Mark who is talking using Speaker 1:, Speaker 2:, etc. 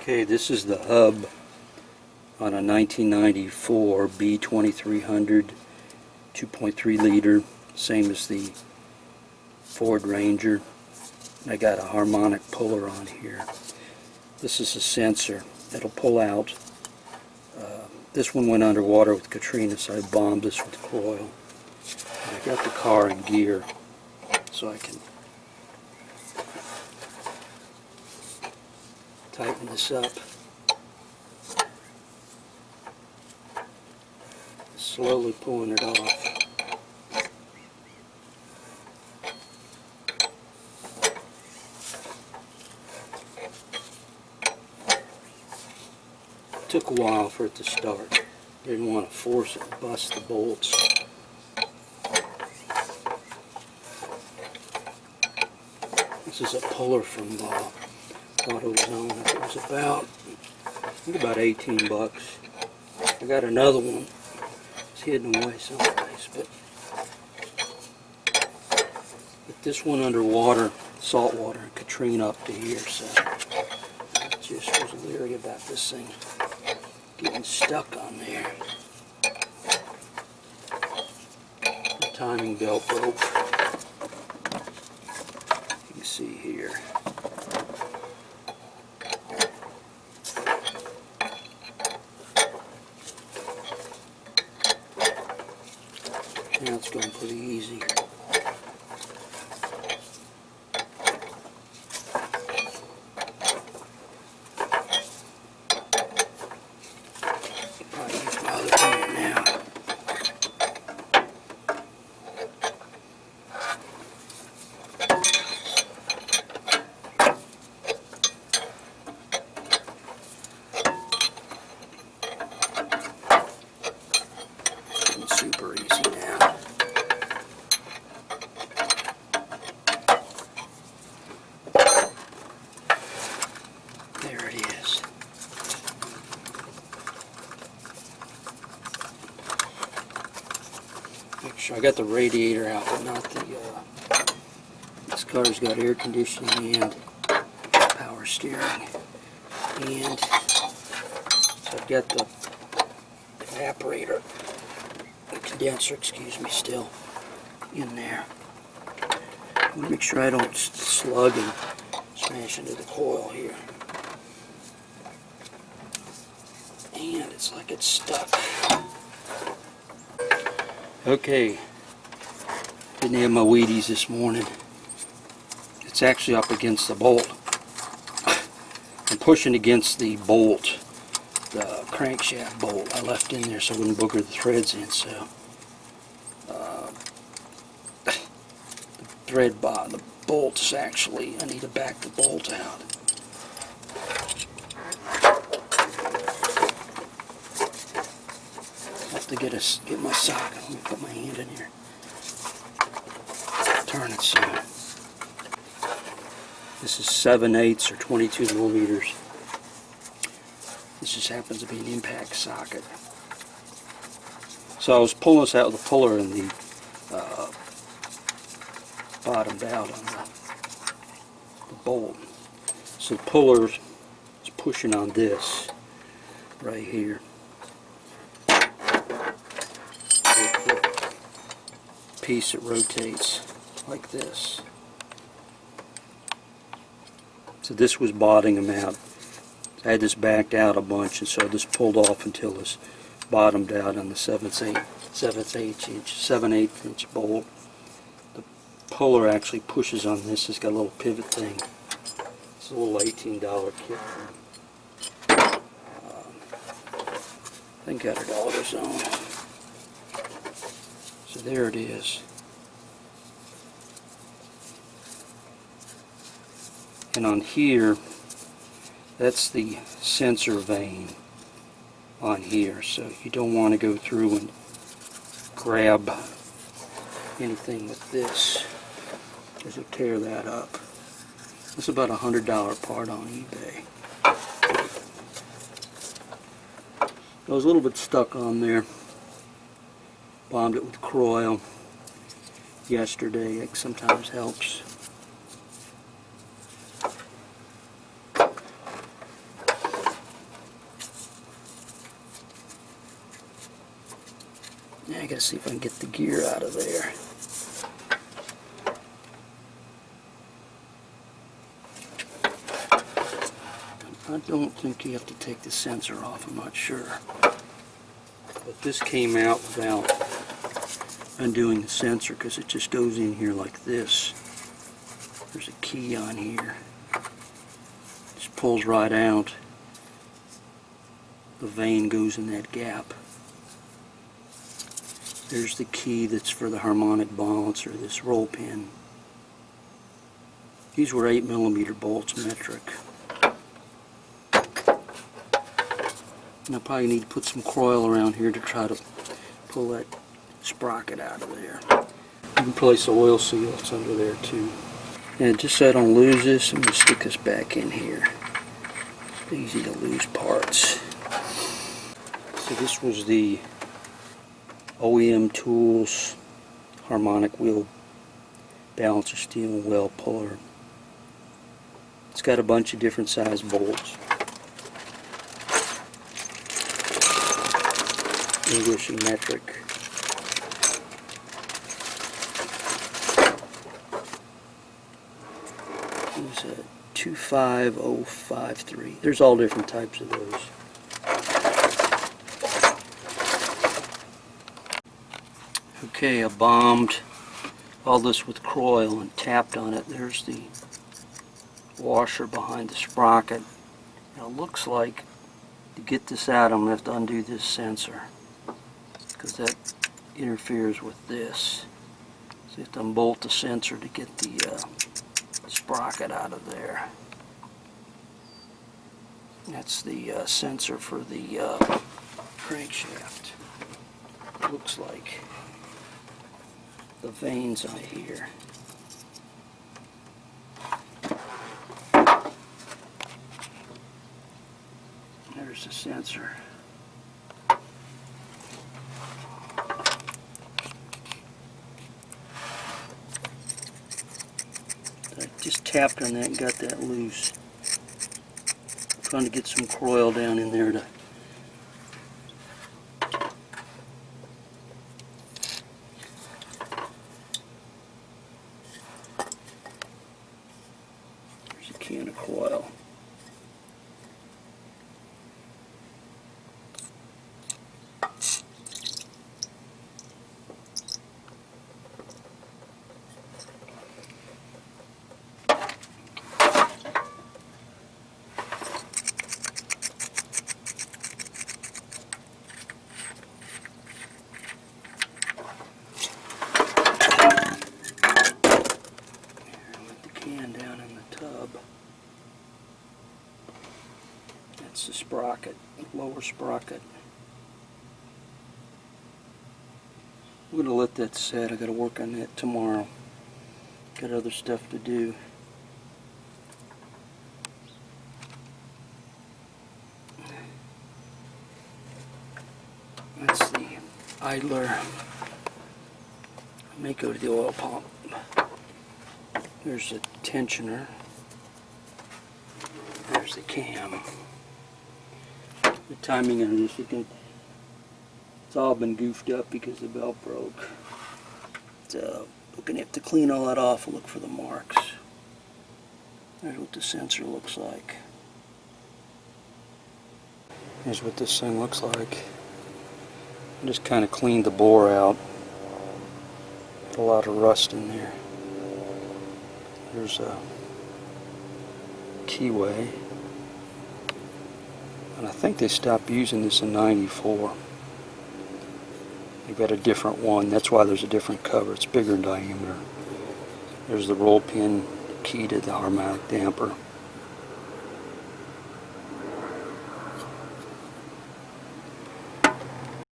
Speaker 1: Okay, this is the hub on a 1994 B2300 2.3 liter, same as the Ford Ranger. I got a harmonic puller on here. This is a sensor that'll pull out. This one went underwater with Katrina, so I bombed this with Kroil. I got the car in gear so I can tighten this up. Slowly pulling it off. Took a while for it to start. Didn't want to force it and bust the bolts. This is a puller from AutoZone. It was about, I think about 18 bucks. I got another one. It's hidden away someplace, but with this one underwater, salt water, and Katrina up to here, so I just was leery about this thing getting stuck on there. The timing belt broke. You can see here. Now it's going pretty easy. Probably use my other hand now. It's super easy now. There it is. Make sure I got the radiator out, but not the, this car's got air conditioning and power steering. And so I've got the evaporator, the condenser, excuse me, still in there. I want to make sure I don't slug and smash into the coil here. And it's like it's stuck. Okay, didn't have my Wheaties this morning. It's actually up against the bolt. I'm pushing against the bolt, the crankshaft bolt I left in there so it wouldn't booger the threads in. So the thread bar, the bolts actually, I need to back the bolt out. To get my socket. Let me put my hand in here. Turn it so. This is 7/8 or 22 millimeters. This just happens to be an impact socket. So I was pulling this out with the puller and the bottomed out on the bolt. So the puller is pushing on this right here. Piece that rotates like this. So this was bottoming them out. I had this backed out a bunch, and so this pulled off until it's bottomed out on the 7/8 inch bolt. The puller actually pushes on this. It's got a little pivot thing. It's a little $18 kit. I think got it AutoZone. So there it is. And on here, that's the sensor vane on here. So you don't want to go through and grab anything with this, because it'll tear that up. It's about a $100 part on eBay. I was a little bit stuck on there. Bombed it with Kroil yesterday. It sometimes helps. I gotta see if I can get the gear out of there. I don't think you have to take the sensor off, I'm not sure. But this came out without undoing the sensor because it just goes in here like this. There's a key on here. Just pulls right out. The vane goes in that gap. There's the key that's for the harmonic balancer, this roll pin. These were 8mm bolts metric. And I probably need to put some Kroil around here to try to pull that sprocket out of there. You can place the oil seal, it's under there too. And just so I don't lose this, I'm going to stick this back in here. It's easy to lose parts. So this was the OEM Tools Harmonic Wheel Balancer Steel Well Puller. It's got a bunch of different size bolts. English and metric. There's a 25053. There's all different types of those. Okay, I bombed all this with Kroil and tapped on it. There's the washer behind the sprocket. Now it looks like to get this out I'm going to have to undo this sensor because that interferes with this. So you have to unbolt the sensor to get the sprocket out of there. That's the sensor for the crankshaft. Looks like the vanes on here. There's the sensor. I just tapped on that and got that loose. I'm trying to get some Kroil down in there to can of Kroil. That's the sprocket, lower sprocket. I'm going to let that set. I got to work on that tomorrow. Got other stuff to do. That's the idler. I may go to the oil pump. There's the tensioner. There's the cam. The timing on this, it's all been goofed up because the belt broke. So we're going to have to clean all that off and look for the marks. There's what the sensor looks like. Here's what this thing looks like. I just kind of cleaned the bore out. A lot of rust in there. There's a keyway. And I think they stopped using this in '94. They've got a different one. That's why there's a different cover. It's bigger in diameter. There's the roll pin key to the harmonic damper.